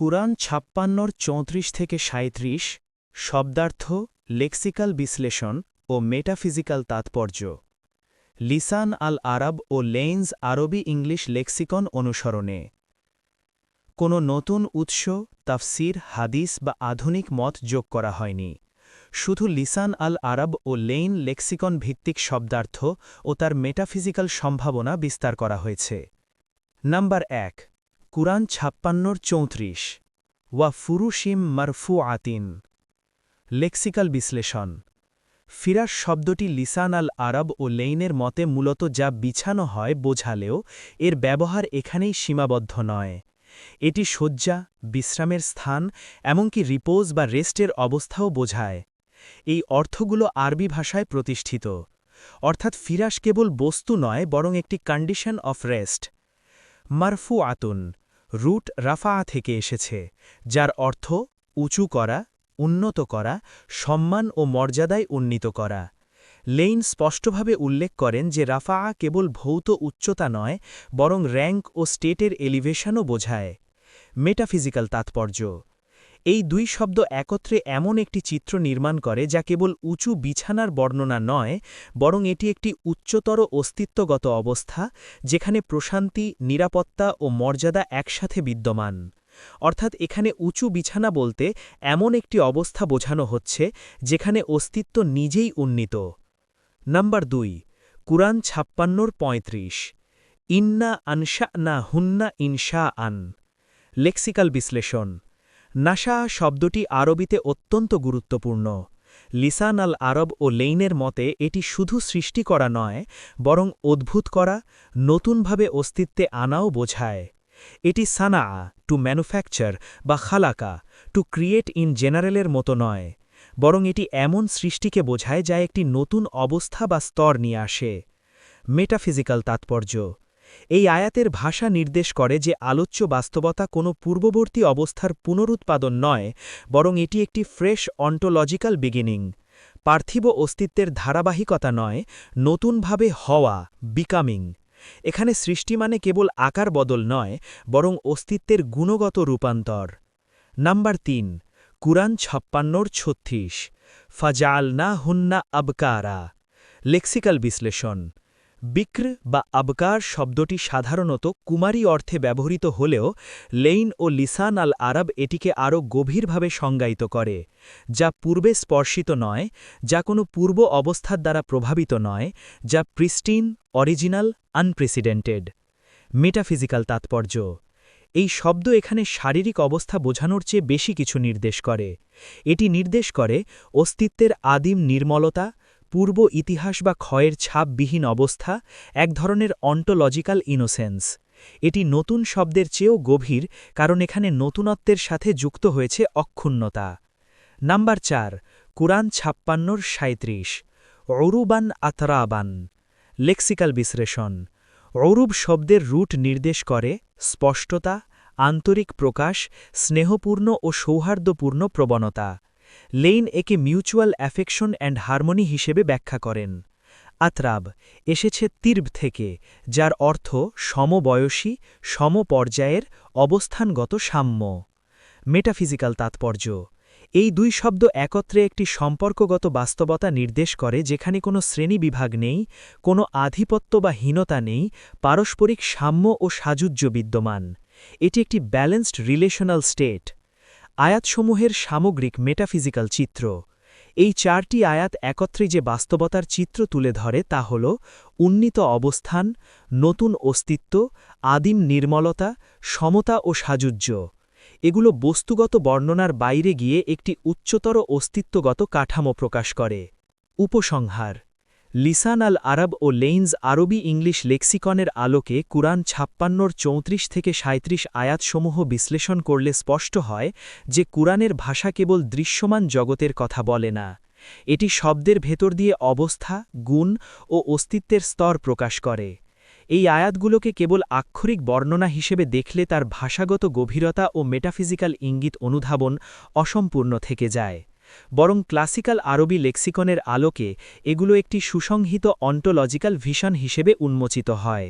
কুরআন ৫৬র ৩৪ থেকে ৩৭ শব্দার্থ, লেক্সিক্যাল বিশ্লেষণ ও মেটাফিজিক্যাল তাৎপর্য। লিসান আল আরব ও লেইনস আরবি ইংলিশ লেক্সিকন অনুসরণে কোনো নতুন উৎস, তাফসির, হাদিস বা আধুনিক মত যোগ করা হয়নি। শুধু লিসান আল আরব ও লেইন লেক্সিকন ভিত্তিক শব্দার্থ ও তার মেটাফিজিক্যাল সম্ভাবনা বিস্তার করা হয়েছে। নাম্বার ১, কুরআন ৫৬র ৩৪ ওয়া ফুরুশিম মারফু আতিন। লেক্সিক্যাল বিশ্লেষণ। ফিরাস শব্দটি লিসান আল আরব ও লেইনের মতে মূলত যা বিছানো হয় বোঝালেও এর ব্যবহার এখানেই সীমাবদ্ধ নয়। এটি শয্যা, বিশ্রামের স্থান, এমনকি রিপোজ বা রেস্টের অবস্থাও বোঝায়। এই অর্থগুলো আরবি ভাষায় প্রতিষ্ঠিত, অর্থাৎ ফিরাস কেবল বস্তু নয় বরং একটি কন্ডিশন অফ রেস্ট। মারফু আতুন রুট রাফা থেকে এসেছে, যার অর্থ উঁচু করা, উন্নত করা, সম্মান ও মর্যাদায় উন্নীত করা। লেইন স্পষ্টভাবে উল্লেখ করেন যে রাফা কেবল ভৌত উচ্চতা নয় বরং র্যাঙ্ক ও স্টেটের এলিভেশনও বোঝায়। মেটাফিজিক্যাল তাৎপর্য। এই দুই শব্দ একত্রে এমন একটি চিত্র নির্মাণ করে যা কেবল উঁচু বিছানার বর্ণনা নয় বরং এটি একটি উচ্চতর অস্তিত্বগত অবস্থা যেখানে প্রশান্তি, নিরাপত্তা ও মর্যাদা একসাথে বিদ্যমান। অর্থাৎ এখানে উঁচু বিছানা বলতে এমন একটি অবস্থা বোঝানো হচ্ছে যেখানে অস্তিত্ব নিজেই উন্নীত। নাম্বার ২, কুরআন ৫৬র ৩৫ ইন্না আনশা'না হুন্না ইনশা আন। লেক্সিক্যাল বিশ্লেষণ। নাশা শব্দটি আরবিতে অত্যন্ত গুরুত্বপূর্ণ। লিসান আল আরব ও লেইনের মতে এটি শুধু সৃষ্টি করা নয় বরং উদ্ভূত করা, নতুনভাবে অস্তিত্বে আনাও বোঝায়। এটি সানা টু ম্যানুফ্যাকচার বা খালাকা টু ক্রিয়েট ইন জেনারেলের মতো নয়, বরং এটি এমন সৃষ্টিকে বোঝায় যা একটি নতুন অবস্থা বা স্তর নিয়ে আসে। মেটাফিজিক্যাল তাৎপর্য। এই আয়াতের ভাষা নির্দেশ করে যে আলোচ্য বাস্তবতা কোনো পূর্ববর্তী অবস্থার পুনরুৎপাদন নয় বরং এটি একটি ফ্রেশ অন্টোলজিক্যাল বিগিনিং। পার্থিব অস্তিত্বের ধারাবাহিকতা নয়, নতুনভাবে হওয়া, বিকামিং। এখানে সৃষ্টি মানে কেবল আকার বদল নয় বরং অস্তিত্বের গুণগত রূপান্তর। নাম্বার ৩, কুরআন ৫৬র ৩৬ ফাজআলনা হুন্না আবকারা। লেক্সিক্যাল বিশ্লেষণ। বিক্র বা আবকার শব্দটি সাধারণত কুমারী অর্থে ব্যবহৃত হলেও লেইন ও লিসান আল আরব এটিকে আরও গভীরভাবে সংজ্ঞায়িত করে, যা পূর্বে স্পর্শিত নয়, যা কোনো পূর্ব অবস্থার দ্বারা প্রভাবিত নয়, যা প্রিস্টিন, অরিজিনাল, আনপ্রেসিডেন্টেড। মেটাফিজিক্যাল তাৎপর্য। এই শব্দ এখানে শারীরিক অবস্থা বোঝানোর চেয়ে বেশি কিছু নির্দেশ করে। এটি নির্দেশ করে অস্তিত্বের আদিম নির্মলতা, পূর্ব ইতিহাস বা ক্ষয়ের ছাপবিহীন অবস্থা, এক ধরনের অন্টোলজিক্যাল ইনোসেন্স। এটি নতুন শব্দের চেয়েও গভীর কারণ এখানে নতুনত্বের সাথে যুক্ত হয়েছে অক্ষুণ্ণতা। নাম্বার ৪, কুরআন ৫৬র ৩৭ অরুবান আতরাবান। লেক্সিক্যাল বিশ্লেষণ। অরুব শব্দের রুট নির্দেশ করে স্পষ্টতা, আন্তরিক প্রকাশ, স্নেহপূর্ণ ও সৌহার্দ্যপূর্ণ প্রবণতা। লেইন একে মিউচুয়াল অ্যাফেকশন অ্যান্ড হারমোনি হিসেবে ব্যাখ্যা করেন। আতরাব এসেছে তির্ব থেকে, যার অর্থ সমবয়সী, সমপর্যায়ের, অবস্থানগত সাম্য। মেটাফিজিক্যাল তাৎপর্য। এই দুই শব্দ একত্রে একটি সম্পর্কগত বাস্তবতা নির্দেশ করে যেখানে কোনো শ্রেণীবিভাগ নেই, কোনো আধিপত্য বা হীনতা নেই, পারস্পরিক সাম্য ও সাযুজ্য বিদ্যমান। এটি একটি ব্যালেন্সড রিলেশনাল স্টেট। আয়াতসমূহের সামগ্রিক মেটাফিজিক্যাল চিত্র। এই ৪টি আয়াত একত্রে যে বাস্তবতার চিত্র তুলে ধরে তা হল উন্নীত অবস্থান, নতুন অস্তিত্ব, আদিম নির্মলতা, সমতা ও সাযুজ্য। এগুলো বস্তুগত বর্ণনার বাইরে গিয়ে একটি উচ্চতর অস্তিত্বগত কাঠামো প্রকাশ করে। উপসংহার। লিসান আল আরব ও লেইনস আরবি ইংলিশ লেক্সিকনের আলোকে কুরআন ৫৬র ৩৪ থেকে ৩৭ আয়াতসমূহ বিশ্লেষণ করলে স্পষ্ট হয় যে কুরআনের ভাষা কেবল দৃশ্যমান জগতের কথা বলে না, এটি শব্দের ভেতর দিয়ে অবস্থা, গুণ ও অস্তিত্বের স্তর প্রকাশ করে। এই আয়াতগুলোকে কেবল আক্ষরিক বর্ণনা হিসেবে দেখলে তার ভাষাগত গভীরতা ও মেটাফিজিক্যাল ইঙ্গিত অনুধাবন অসম্পূর্ণ থেকে যায়, বরং ক্লাসিক্যাল আরবি লেক্সিকনের আলোকে এগুলো একটি সুসংহিত অন্টোলজিক্যাল ভিশন হিসেবে উন্মোচিত হয়।